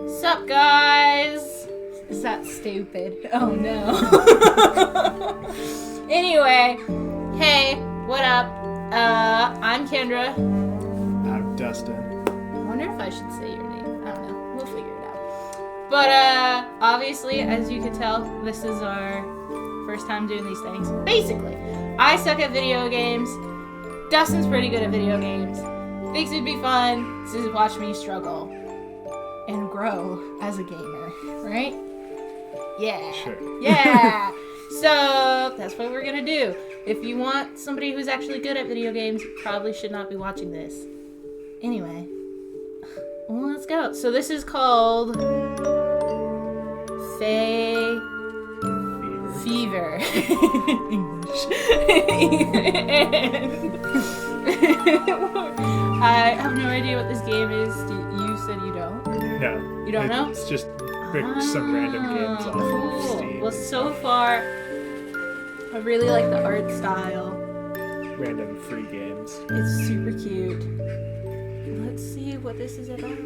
Sup, guys? Is that stupid? Oh no. Anyway, hey, what up? I'm Kendra. I'm Dustin. I wonder if I should say your name. I don't know. We'll figure it out. But obviously, as you can tell, this is our first time doing these things. Basically, I suck at video games. Dustin's pretty good at video games. Thinks it'd be fun to watch me struggle and grow as a gamer, right? Yeah. Sure. Yeah. So that's what we're gonna do. If you want somebody who's actually good at video games, you probably should not be watching this. Anyway, well, let's go. So this is called Faefever. English. I have no idea what this game is. You said you don't? No. You don't know? It's just some random games off of Steam. Well, so far, I really like the art style. Random free games. It's super cute. Let's see what this is about.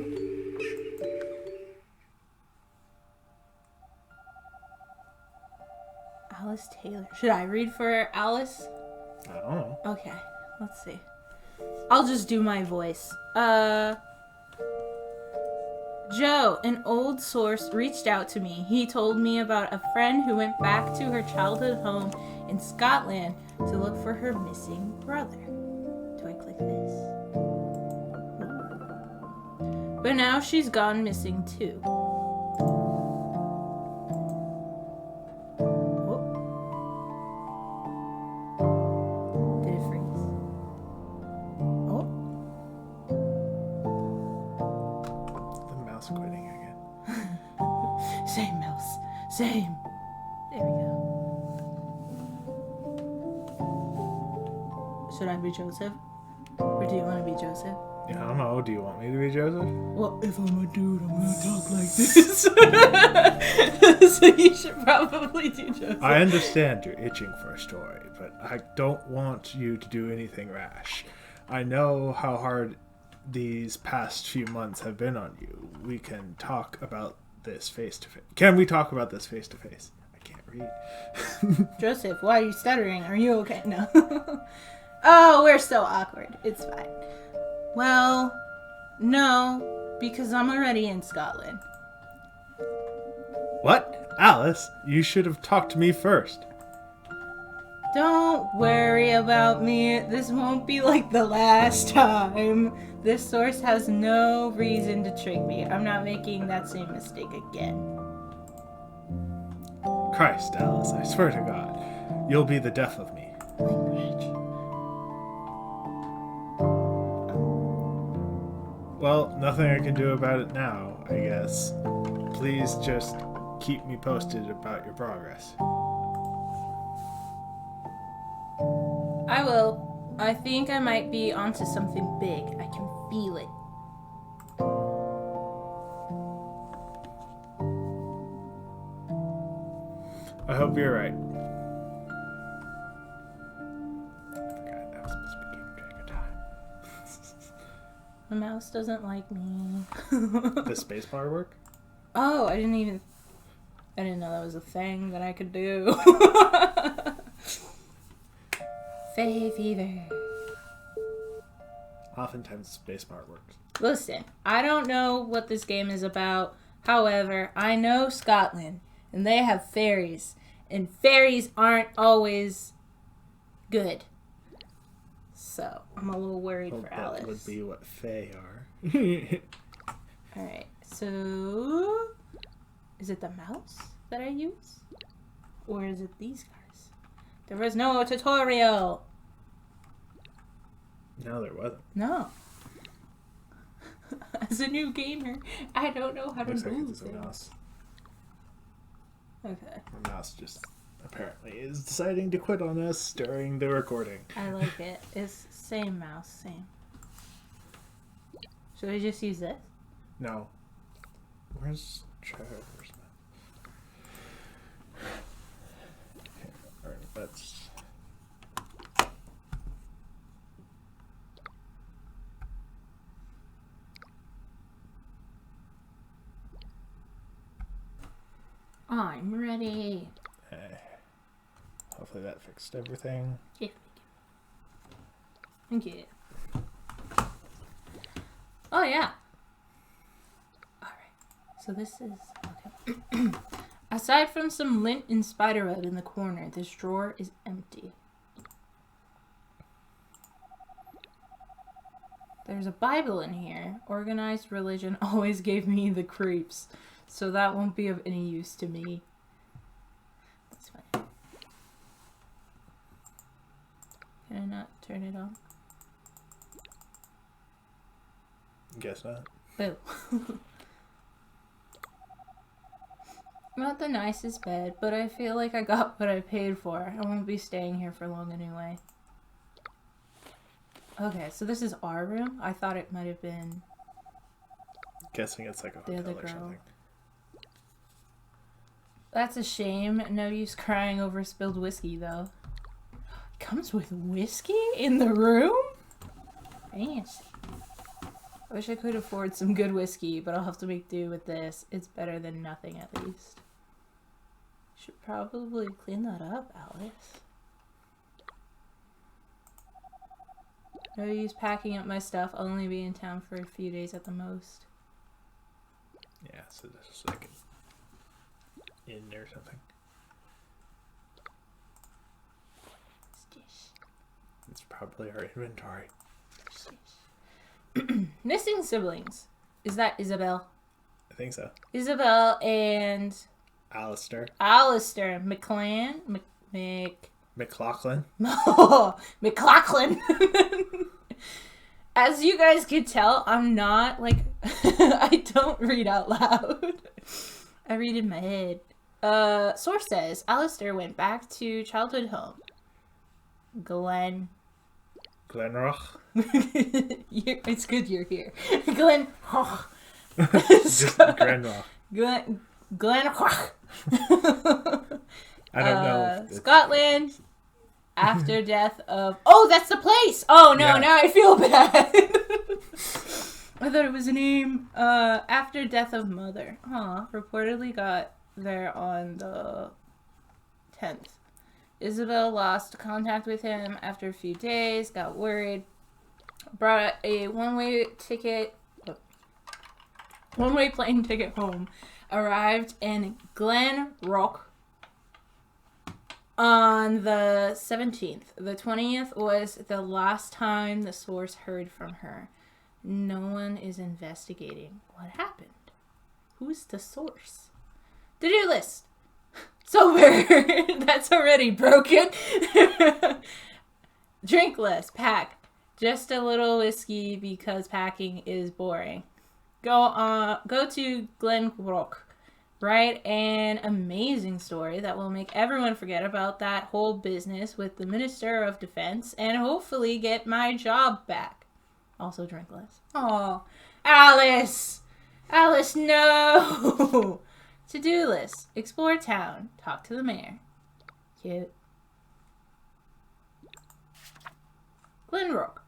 Alice Taylor. Should I read for Alice? I don't know. Okay, let's see. I'll just do my voice. Joe, an old source, reached out to me. He told me about a friend who went back to her childhood home in Scotland to look for her missing brother. Do I click this? But now she's gone missing too. Did it freeze? Oh. The mouse quitting again. Same mouse. Same. There we go. Should I be Joseph? Or do you want to be Joseph? Yeah, I don't know. Do you want me to be Joseph? Well, if I'm a dude, I'm gonna talk like this. So you should probably do Joseph. I understand you're itching for a story, but I don't want you to do anything rash. I know how hard these past few months have been on you. We can talk about this face to face. Can we talk about this face to face? I can't read. Joseph, why are you stuttering? Are you okay? No. Oh, we're so awkward. It's fine. Well, no, because I'm already in Scotland. What? Alice, you should have talked to me first. Don't worry about me. This won't be like the last time. This source has no reason to trick me. I'm not making that same mistake again. Christ, Alice, I swear to God, you'll be the death of me. Language. Well, nothing I can do about it now, I guess. Please just keep me posted about your progress. I will. I think I might be onto something big. I can feel it. I hope you're right. I forgot I was supposed to be keeping track of time. The mouse doesn't like me. The spacebar work? Oh, I didn't know that was a thing that I could do. Faefever. Oftentimes spacebar works. Listen, I don't know what this game is about. However, I know Scotland, and they have fairies, and fairies aren't always good. So, I'm a little worried for Alice. That would be what Fae are. Alright, so... Is it the mouse that I use? Or is it these guys? There was no tutorial! No, there wasn't. No. As a new gamer, I don't know how to Looks like move it's a things. mouse. Okay. The mouse just apparently is deciding to quit on us during the recording. I like it. It's same mouse, same. Should I just use this? No. Where's Trevor's mouse? Okay, alright, let's... I'm ready. Hopefully that fixed everything. Yeah. Thank you. Oh, yeah. Alright. So this is... Okay. Aside from some lint and spiderweb in the corner, this drawer is empty. There's a Bible in here. Organized religion always gave me the creeps, so that won't be of any use to me. That's fine. Can I not turn it on? Guess not. Boo. Not the nicest bed, but I feel like I got what I paid for. I won't be staying here for long anyway. Okay, so this is our room? I thought it might have been... Guessing it's like a hotel or something. That's a shame. No use crying over spilled whiskey, though. Comes with whiskey in the room? Fancy. I wish I could afford some good whiskey, but I'll have to make do with this. It's better than nothing, at least. Should probably clean that up, Alice. No use packing up my stuff. I'll only be in town for a few days at the most. Yeah, so this is like an inn or something. It's probably our inventory. Missing siblings. Is that Isabel? I think so. Isabel and... Alistair. McLaughlin. Oh, McLaughlin. As you guys could tell, I'm not, like... I don't read out loud. I read in my head. Source says, Alistair went back to childhood home. Glenrock. It's good you're here. Glenrock. Just Glenrock. Glenrock. I don't know. Scotland. After death of... Oh, that's the place! Oh, no, yeah. Now I feel bad. I thought it was a name. After death of mother. Reportedly got there on the 10th. Isabel lost contact with him after a few days, got worried, brought a one-way plane ticket home, arrived in Glenrock on the 17th. The 20th was the last time the source heard from her. No one is investigating what happened. Who's the source? To-do list. Sober. That's already broken. Drink less. Pack. Just a little whiskey because packing is boring. Go to Glenrock. Write an amazing story that will make everyone forget about that whole business with the Minister of Defense and hopefully get my job back. Also drink less. Oh, Alice! Alice, no! To-do list. Explore town. Talk to the mayor. Cute. Glenrock.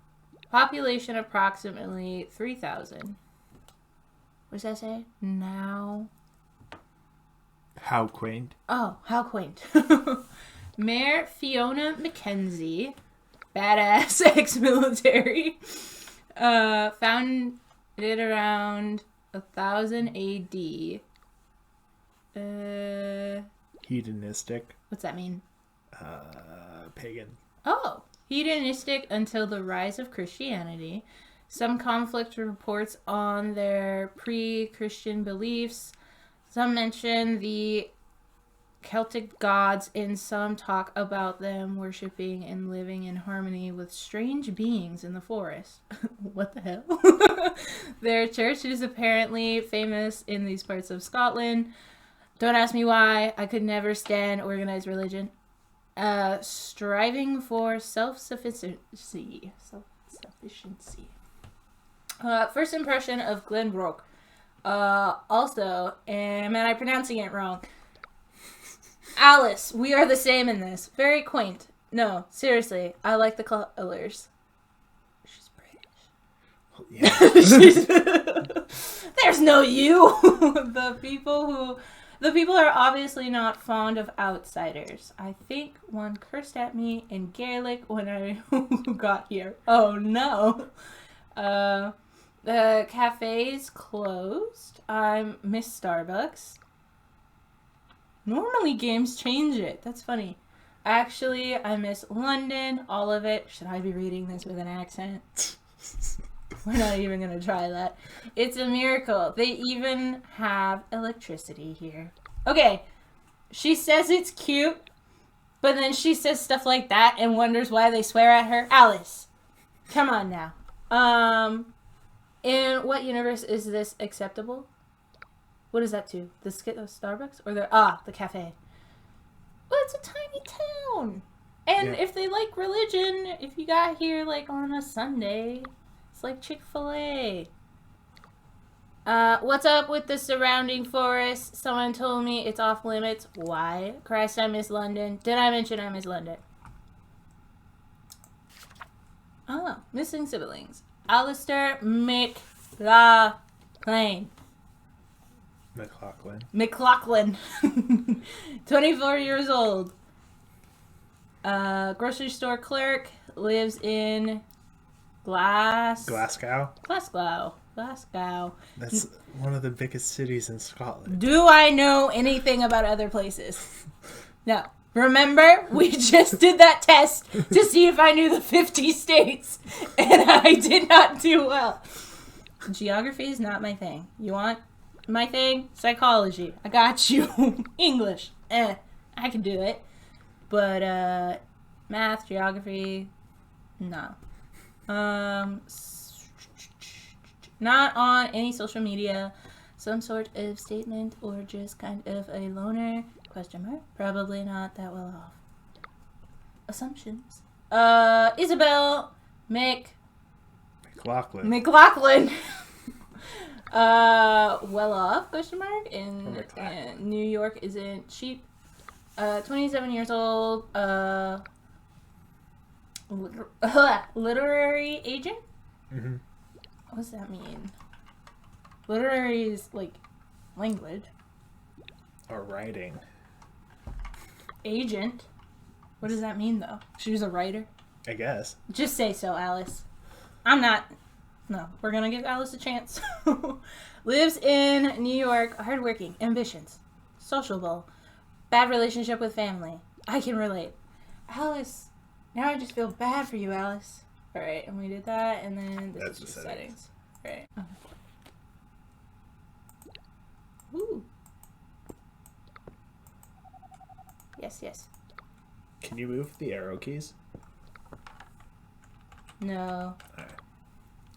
Population approximately 3,000. What does that say? Now. How quaint. Oh, how quaint. Mayor Fiona Mackenzie. Badass ex-military. Founded around 1000 AD. Hedonistic. What's that mean? Pagan. Oh, hedonistic until the rise of Christianity. Some conflict reports on their pre-Christian beliefs. Some mention the Celtic gods, and some talk about them worshipping and living in harmony with strange beings in the forest. What the hell? Their church is apparently famous in these parts of Scotland. Don't ask me why. I could never stand organized religion. Striving for self-sufficiency. First impression of Glenrock. Also, am I pronouncing it wrong? Alice, we are the same in this. Very quaint. No, seriously, I like the colors. She's British. Well, yeah. There's no you. The people who The people are obviously not fond of outsiders. I think one cursed at me in Gaelic when I got here. Oh no. The cafe's closed. I miss Starbucks. Normally games change it. That's funny. Actually, I miss London. All of it. Should I be reading this with an accent? We're not even going to try that. It's a miracle. They even have electricity here. Okay. She says it's cute, but then she says stuff like that and wonders why they swear at her. Alice, come on now. In what universe is this acceptable? What is that to? The Starbucks? Or the cafe? Well, it's a tiny town. And if they like religion, if you got here like on a Sunday, it's like Chick-fil-A. What's up with the surrounding forest? Someone told me it's off limits. Why? Christ, I miss London. Did I mention I miss London? Oh, missing siblings. Alistair McLaughlin. McLaughlin. 24 years old. Grocery store clerk. Lives in Glasgow. That's one of the biggest cities in Scotland. Do I know anything about other places? No. Remember, we just did that test to see if I knew the 50 states, and I did not do well. Geography is not my thing. You want my thing? Psychology. I got you. English. I can do it. But, math, geography, no. Not on any social media. Some sort of statement or just kind of a loner? Question mark. Probably not that well off. Assumptions. Isabel McLaughlin. Well off? Question mark. And New York isn't cheap. 27 years old. Literary agent? Mm-hmm. What does that mean? Literary is like language. Or writing. Agent? What does that mean though? She was a writer? I guess. Just say so, Alice. I'm not. No, we're gonna give Alice a chance. Lives in New York, hardworking, ambitions, sociable, bad relationship with family. I can relate. Alice, now I just feel bad for you, Alice. Alright, and we did that, and then this is just settings. Alright. Okay. Ooh. Yes. Can you move the arrow keys? No. Alright.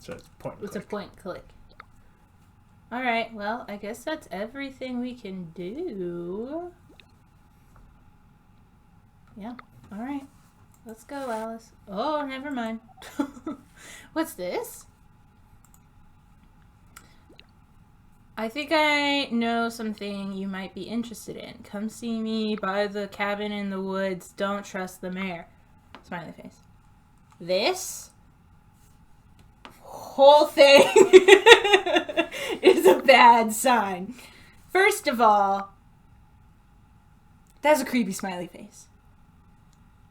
So it's point and It's click. a point click. Alright, well, I guess that's everything we can do. Yeah. Alright. Let's go, Alice. Oh, never mind. What's this? I think I know something you might be interested in. Come see me by the cabin in the woods. Don't trust the mayor. Smiley face. This whole thing is a bad sign. First of all, that's a creepy smiley face.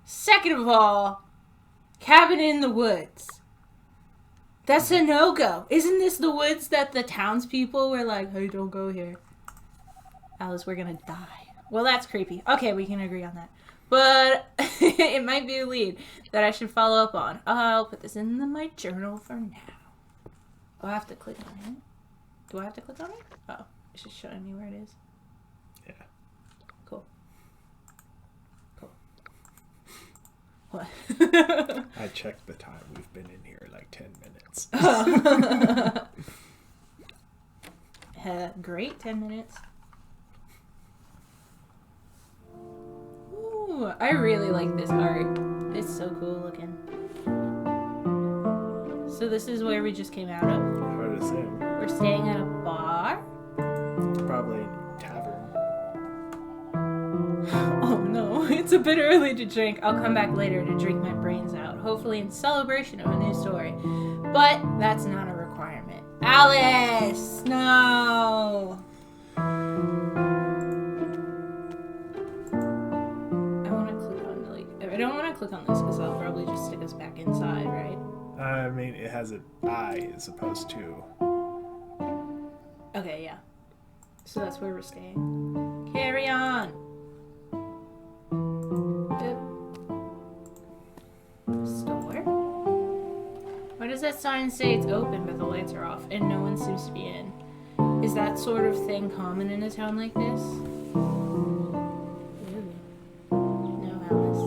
Second of all, cabin in the woods. That's a no-go. Isn't this the woods that the townspeople were like, hey, don't go here? Alice, we're gonna die. Well, that's creepy. Okay, we can agree on that. But it might be a lead that I should follow up on. I'll put this in my journal for now. Oh, I have to click on it. Do I have to click on it? Oh, it's just showing me where it is. Yeah. Cool. What? I checked the time. We've been in here like 10 minutes. Great, 10 minutes. Ooh, I really like this art. It's so cool looking. So this is where we just came out of. I would assume. We're staying at a bar. Probably a tavern. Oh no, it's a bit early to drink. I'll come back later to drink my brains out, hopefully in celebration of a new story. But that's not a requirement. Alice! No! click on this because that'll probably just stick us back inside, right? I mean, it has an eye as opposed to... Okay, yeah. So that's where we're staying. Carry on! Store? Why does that sign say it's open but the lights are off and no one seems to be in? Is that sort of thing common in a town like this? Ooh. No, Alice.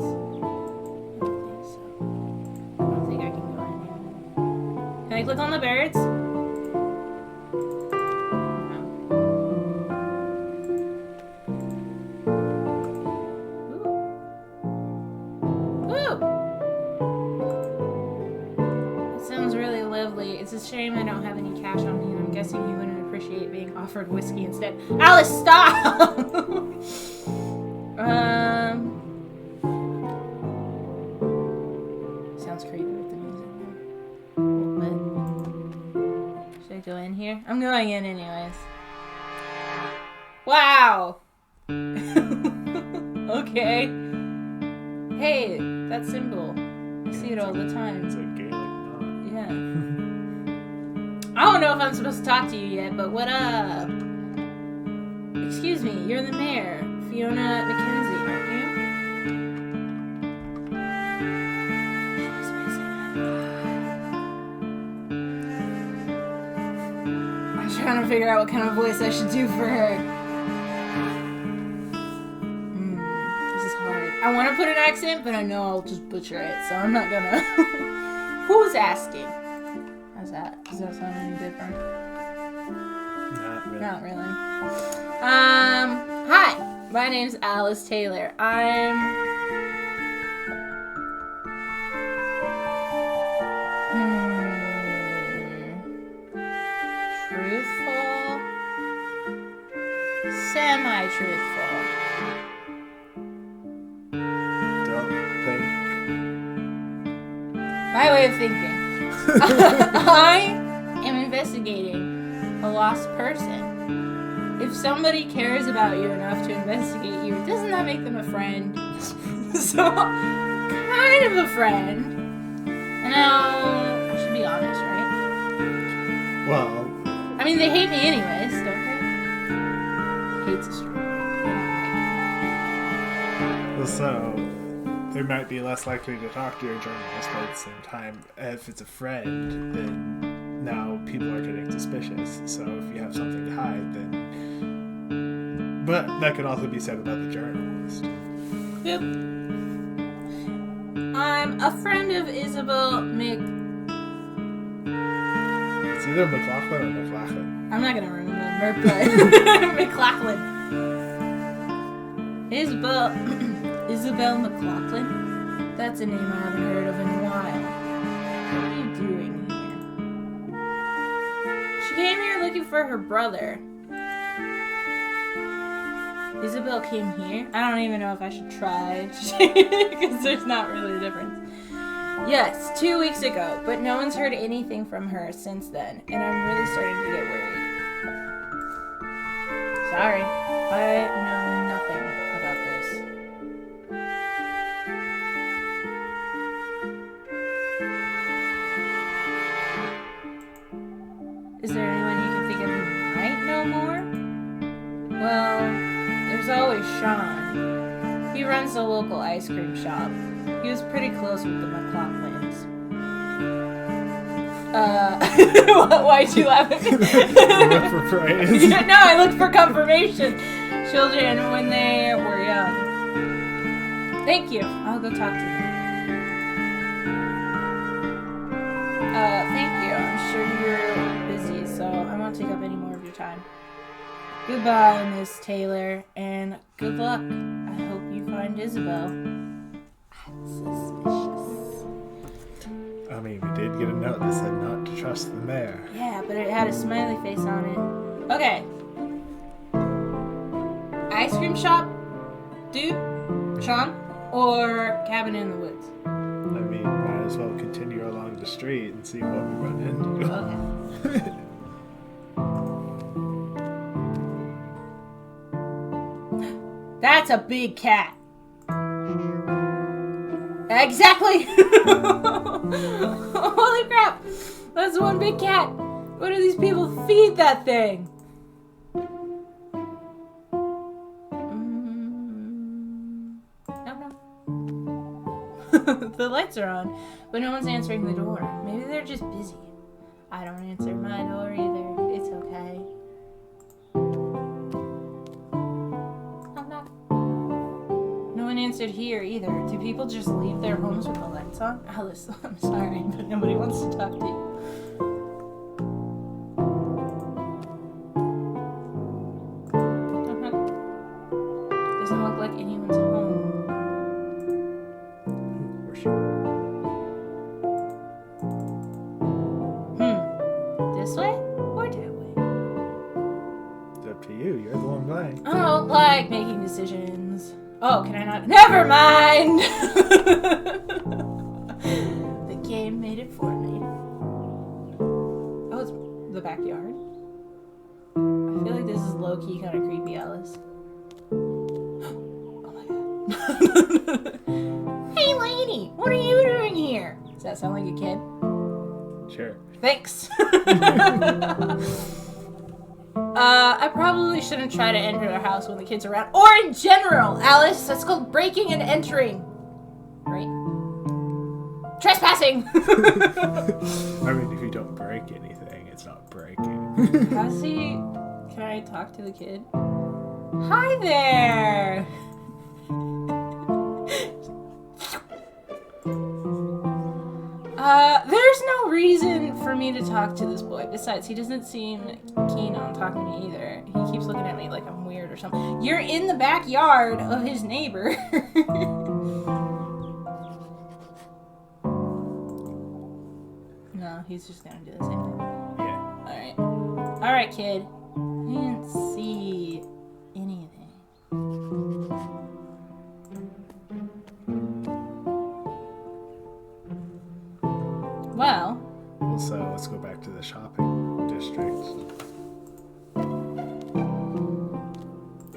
I don't think so. I don't think I can go in here. Can I click on the birds? It's a shame I don't have any cash on me, and I'm guessing you wouldn't appreciate being offered whiskey instead. Alice, stop! Sounds creepy with the music there. Should I go in here? I'm going in anyways. Wow! Okay. Hey, that symbol. I see it all the time. It's a Gaelic knot. Yeah. I don't know if I'm supposed to talk to you yet, but what up? Excuse me, you're the mayor, Fiona Mackenzie, aren't you? She's missing. I was trying to figure out what kind of voice I should do for her. This is hard. I want to put an accent, but I know I'll just butcher it, so I'm not gonna. Who's asking? How's that? Does that sound any different? Not really. Not really. Hi. My name's Alice Taylor. I'm... Truthful? Semi-truthful. Don't think. My way of thinking. I am investigating a lost person. If somebody cares about you enough to investigate you, doesn't that make them a friend? So, kind of a friend. Now, I should be honest, right? Well... I mean, they hate me anyways, don't they? Hate's a strong word. So, they might be less likely to talk to your journalist, but at the same time, if it's a friend, then now people are getting suspicious. So if you have something to hide, then... But that could also be said about the journalist. Yep. I'm a friend of Isabel It's either McLaughlin or McLaughlin. I'm not gonna remember, but... McLaughlin. Isabel McLaughlin? That's a name I haven't heard of in a while. What are you doing here? She came here looking for her brother. Isabel came here? I don't even know if I should try, because there's not really a difference. Yes, 2 weeks ago, but no one's heard anything from her since then, and I'm really starting to get worried. Sorry, I know nothing about this. Is there anyone you can think of who might know more? Well, there's always Sean. He runs the local ice cream shop. He was pretty close with the McLaughlins. Why'd you laugh at me? Look for praise. Yeah, no, I looked for confirmation. Children when they were young. Thank you. I'll go talk to them. Thank you. I'm sure you're busy, so I won't take up any more of your time. Goodbye, Miss Taylor, and good luck. I hope you find Isabel. I'm suspicious. I mean, we did get a note that said not to trust the mayor. Yeah, but it had a smiley face on it. Okay. Ice cream shop, dude, Sean, or cabin in the woods? I mean, might as well continue along the street and see what we run into. Okay. That's a big cat. Exactly! Holy crap! That's one big cat! What do these people feed that thing? No. The lights are on, but no one's answering the door. Maybe they're just busy. I don't answer my door either. It's okay. No one answered here either. Do people just leave their homes with the lights on? Alice, I'm sorry, but nobody wants to talk to you. Doesn't look like anyone's home. This way or that way? It's up to you. You're the one playing. I don't like making decisions. Oh, can I not? Never mind! The game made it for me. Oh, it's the backyard. I feel like this is low-key kind of creepy, Alice. Oh my god. Hey, lady! What are you doing here? Does that sound like a kid? Sure. Thanks. I probably shouldn't try to enter their house when the kids are around. Or in general, Alice. That's called breaking and entering. Right? Trespassing! I mean, if you don't break anything, it's not breaking. How's he... Can I talk to the kid? Hi there! There's no reason for me to talk to this boy. Besides, he doesn't seem keen on talking to me either. He keeps looking at me like I'm weird or something. You're in the backyard of his neighbor. No, he's just gonna do the same thing. Yeah. Alright. Alright, kid. I didn't see anything. Well, So let's go back to the shopping district.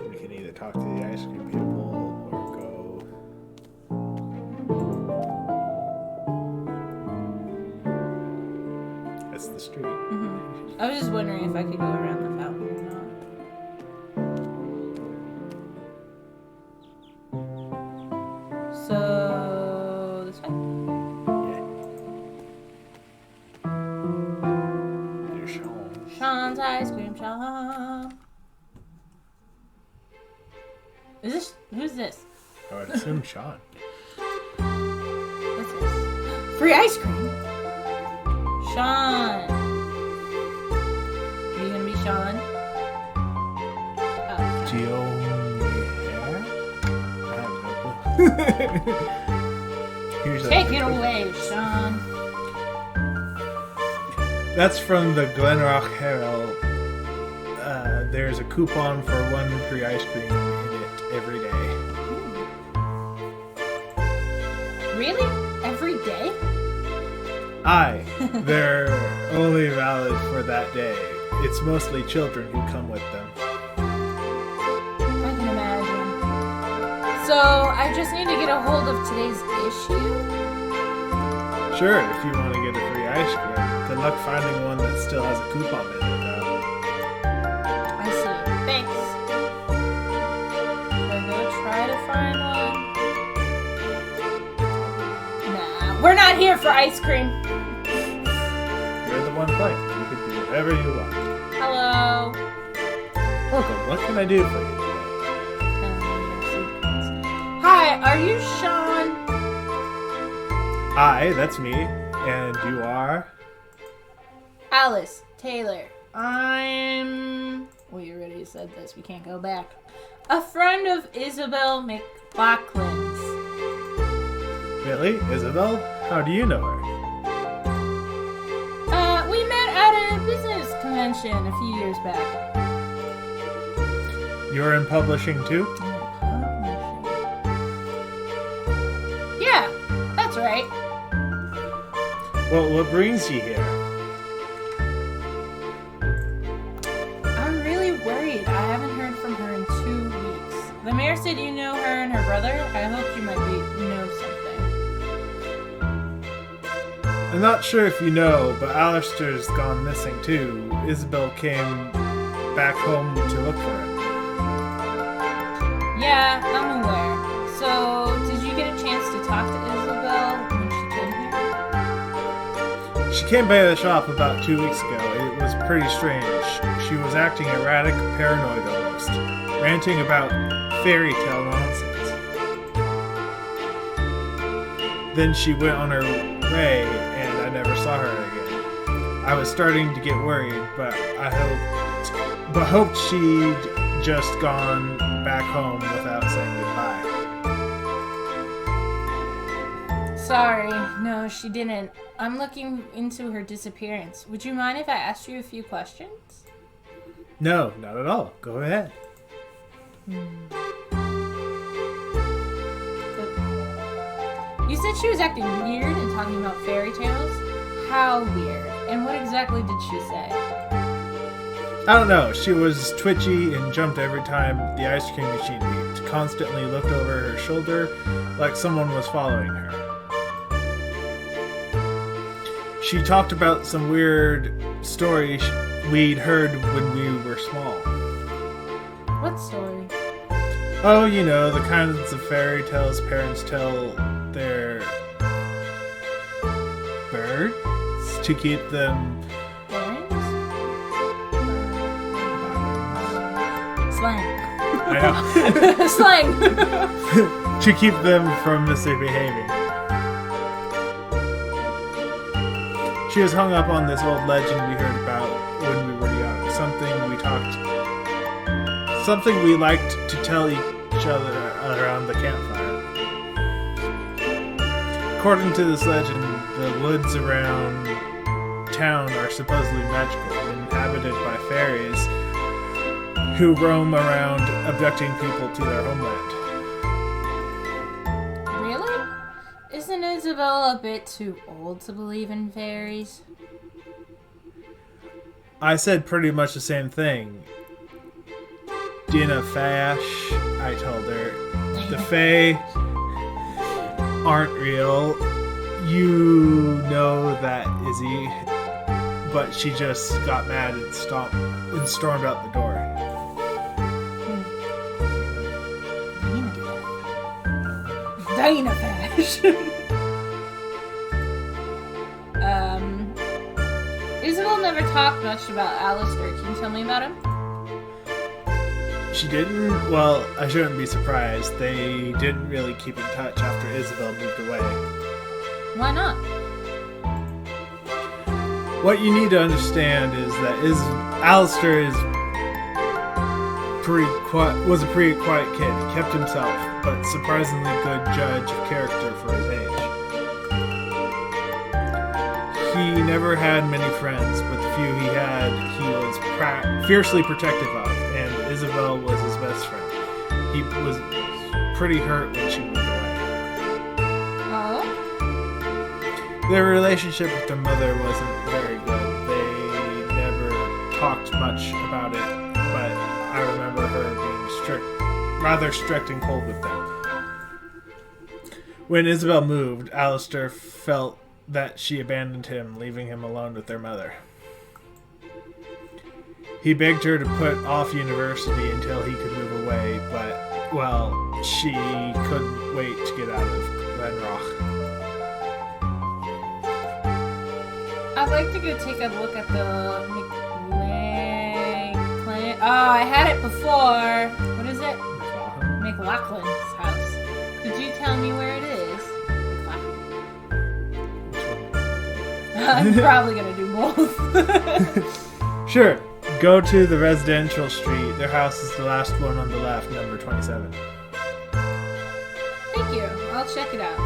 We can either talk to the ice cream people or go. That's the street. I was just wondering if I could go around the fountain or not. So, this way? There's Sean. Sean's ice cream shop. Who's this? I would assume Sean. What's this? Free ice cream? Sean. Are you gonna be Sean? Oh. Geo hair? I have no clue. Here's Take it away, Sean. That's from the Glenrock Herald. There's a coupon for 1 free ice cream in it every day. Really? Every day? Aye, they're only valid for that day. It's mostly children who come with them. I can imagine. So, I just need to get a hold of today's issue? Sure, if you want to get a free ice cream. Good luck finding one that still has a coupon in it, though. I see. Thanks. I'm gonna try to find one. Nah, we're not here for ice cream. You're the one playing. You can do whatever you want. Hello. Welcome, what can I do for you? Hi, are you Sean? Aye, that's me. And you are? Alice Taylor. I'm... We already said this. We can't go back. A friend of Isabel McLaughlin's. Really? Isabel? How do you know her? We met at a business convention a few years back. You're in publishing too? Yeah, that's right. Well, what brings you here? I'm really worried. I haven't heard from her in 2 weeks. The mayor said you know her and her brother. I hope you might know something. I'm not sure if you know, but Alistair's gone missing too. Isabel came back home to look for him. Yeah, I'm aware. So, did you get a chance to talk to Isabel when she came here? She came by the shop about 2 weeks ago. It was pretty strange. She was acting erratic, paranoid almost, ranting about fairy tale nonsense. Then she went on her way, and I never saw her again. I was starting to get worried, but hoped she'd just gone back home without saying goodbye. Sorry, no, she didn't. I'm looking into her disappearance. Would you mind if I asked you a few questions? No, not at all. Go ahead. You said she was acting weird and talking about fairy tales? How weird? And what exactly did she say? I don't know. She was twitchy and jumped every time the ice cream machine beeped. Constantly looked over her shoulder like someone was following her. She talked about some weird story we'd heard when we were small. What story? Oh, you know, the kinds of fairy tales parents tell their birds to keep them... Slang. I know. Slang. To keep them from misbehaving. She was hung up on this old legend we heard about when we were young. Something we liked to tell each other around the campfire. According to this legend, the woods around town are supposedly magical, inhabited by fairies who roam around abducting people to their homeland. Really? Isn't Isabel a bit too old to believe in fairies? I said pretty much the same thing. Dina Fash, I told her. The Fae aren't real. You know that, Izzy. But she just got mad and stormed out the door. Dina Fash. Isabel never talked much about Alistair. Can you tell me about him? She didn't? Well, I shouldn't be surprised. They didn't really keep in touch after Isabel moved away. Why not? What you need to understand is that Alistair was a pretty quiet kid. He kept himself, but surprisingly good judge of character for his age. He never had many friends, but the few he had, he was fiercely protective of, and Isabel was his best friend. He was pretty hurt when she moved away. Oh? Their relationship with their mother wasn't very good. They never talked much about it, but I remember her being rather strict and cold with them. When Isabel moved, Alistair felt that she abandoned him, leaving him alone with their mother. He begged her to put off university until he could move away, but, well, she couldn't wait to get out of Glenrock. I'd like to go take a look at the McLachlan. Oh, I had it before. What is it? McLachlan's house. Could you tell me where it is? I'm probably gonna do both. Sure. Go to the residential street. Their house is the last one on the left, number 27. Thank you. I'll check it out.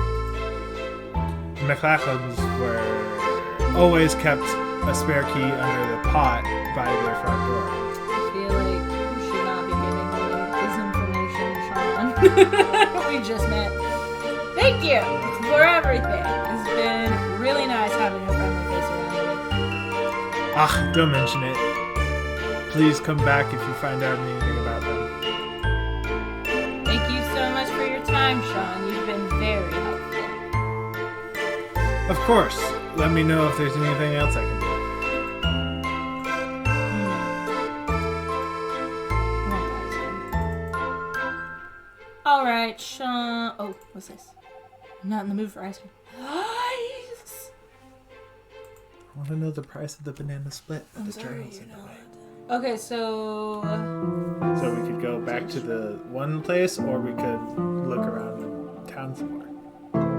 McLachlan's were always kept a spare key under the pot by their front door. I feel like you should not be giving me this information, Sean. We just met. Thank you for everything. It's been really nice having a friendly face around me. Ah, don't mention it. Please come back if you find out anything about them. Thank you so much for your time, Sean. You've been very helpful. Of course. let me know if there's anything else I can do. Alright, Sean. Oh, what's this? I'm not in the mood for ice cream. Ice! I want to know the price of the banana split. I'm The sorry, journal's you're in the not. way. Okay, so. So we could go back to the one place, or we could look around in town some more.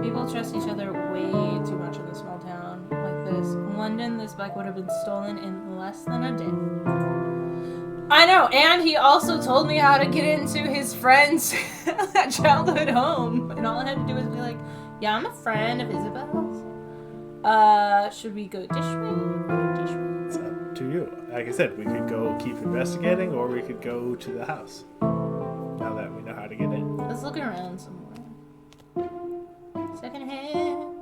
People trust each other way too much in a small town like this. In London, this bike would have been stolen in less than a day. I know, and he also told me how to get into his friend's childhood home. And all I had to do was be like, yeah, I'm a friend of Isabel's. Should we go this way or this way? It's up to you. Like I said, we could go keep investigating, or we could go to the house. Now that we know how to get in. Let's look around somewhere. Secondhand.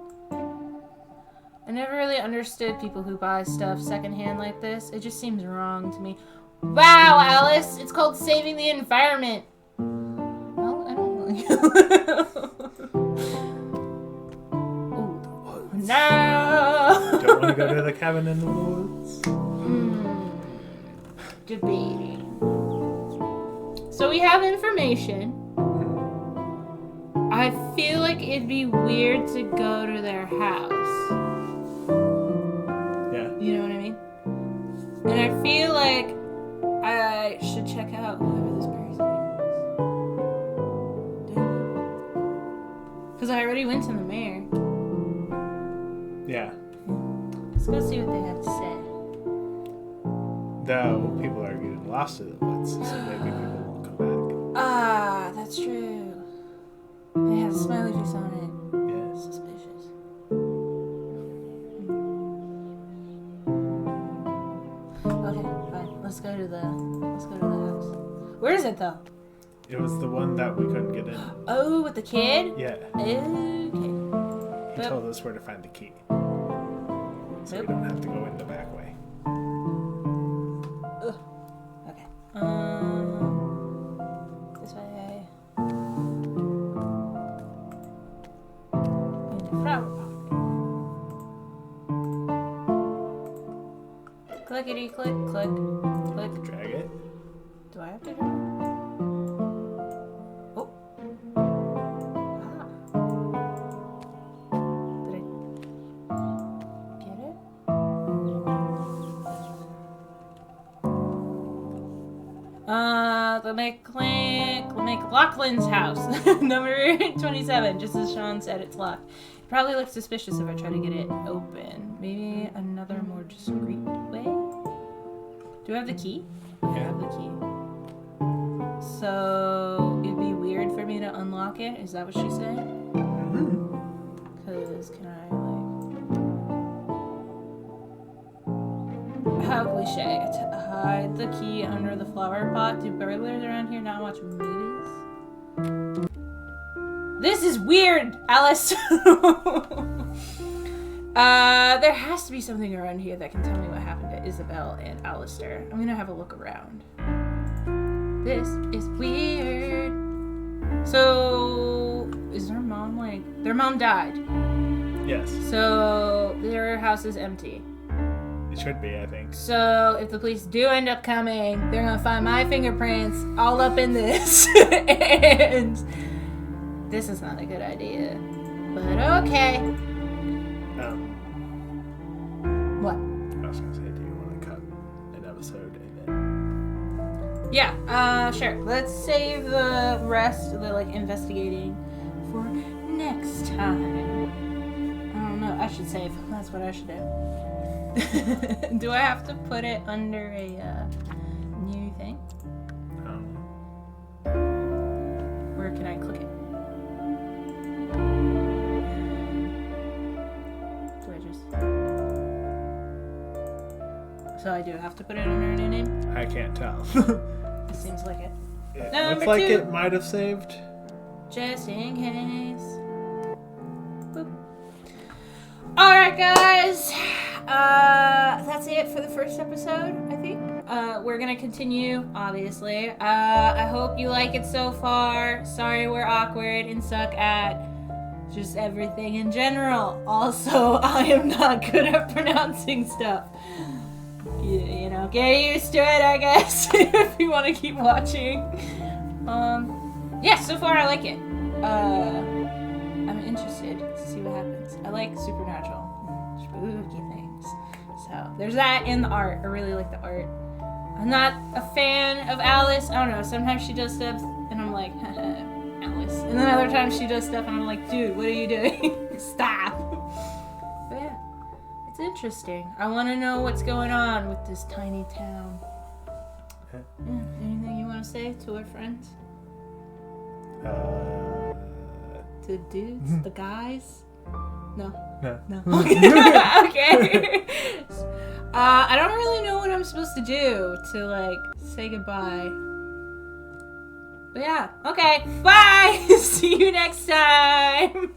I never really understood people who buy stuff secondhand like this. It just seems wrong to me. Wow, Alice! It's called saving the environment. Well, I don't know. Ooh. No! Don't want to go to the cabin in the woods? Debating. So we have information. I feel like it'd be weird to go to their house. Yeah. You know what I mean? And I feel like I should check out whoever this person is. Because I already went to the mayor. Yeah. Let's go see what they have to say. Though people are getting lost in the woods, so maybe people won't come back. Ah, that's true. It has a smiley face on it. Yeah. Suspicious. Okay, fine. Let's go to the house. Where is it though? It was the one that we couldn't get in. Oh, with the kid? Yeah. Okay. He told us where to find the key. So we Boop. don't have to go in the back way. Ugh. Okay. This way. In the flower pot. Clickety click, click, click. Drag it. Do I have to do it? Oh. Did I get it? The McLaughlin's house. Number 27, just as Sean said, it's locked. It probably looks suspicious if I try to get it open. Maybe another more discreet way? Do I have the key? Yeah, I have the key. So, it'd be weird for me to unlock it? Is that what she's saying? Because, can I, like... How cliche. To hide the key under the flower pot. Do burglars around here not watch movies? This is weird, Alice! There has to be something around here that can tell me what happened to Isabel and Alistair. I'm gonna have a look around. This is weird. So, is their mom like... Their mom died. Yes. So, their house is empty. It should be, I think. So, if the police do end up coming, they're gonna find my fingerprints all up in this. And this is not a good idea. But okay. What? I was gonna say, do you want to cut an episode and then... Yeah, sure. Let's save the rest of the, like, investigating for next time. I don't know. I should save. That's what I should do. Do I have to put it under a, new thing? Where can I click it? Do I just... So I do have to put it under a new name? I can't tell. It seems like it. It Number looks like 2. it might have saved. Just in case. Boop. Alright, guys. That's it for the first episode, I think. We're gonna continue, obviously. I hope you like it so far. Sorry we're awkward and suck at just everything in general. Also, I am not good at pronouncing stuff. You know, get used to it, I guess, if you want to keep watching. Yeah, so far I like it. I'm interested to see what happens. I like supernatural, spooky things. So there's that in the art. I really like the art. I'm not a fan of Alice. I don't know. Sometimes she does stuff and I'm like, Alice. And then other times she does stuff and I'm like, dude, what are you doing? Stop. But yeah, it's interesting. I want to know what's going on with this tiny town. Okay. Yeah, anything you want to say to our friends? To the dudes? The guys? No. No. Okay. I don't really know what I'm supposed to do to, like, say goodbye. But yeah, okay. Bye! See you next time!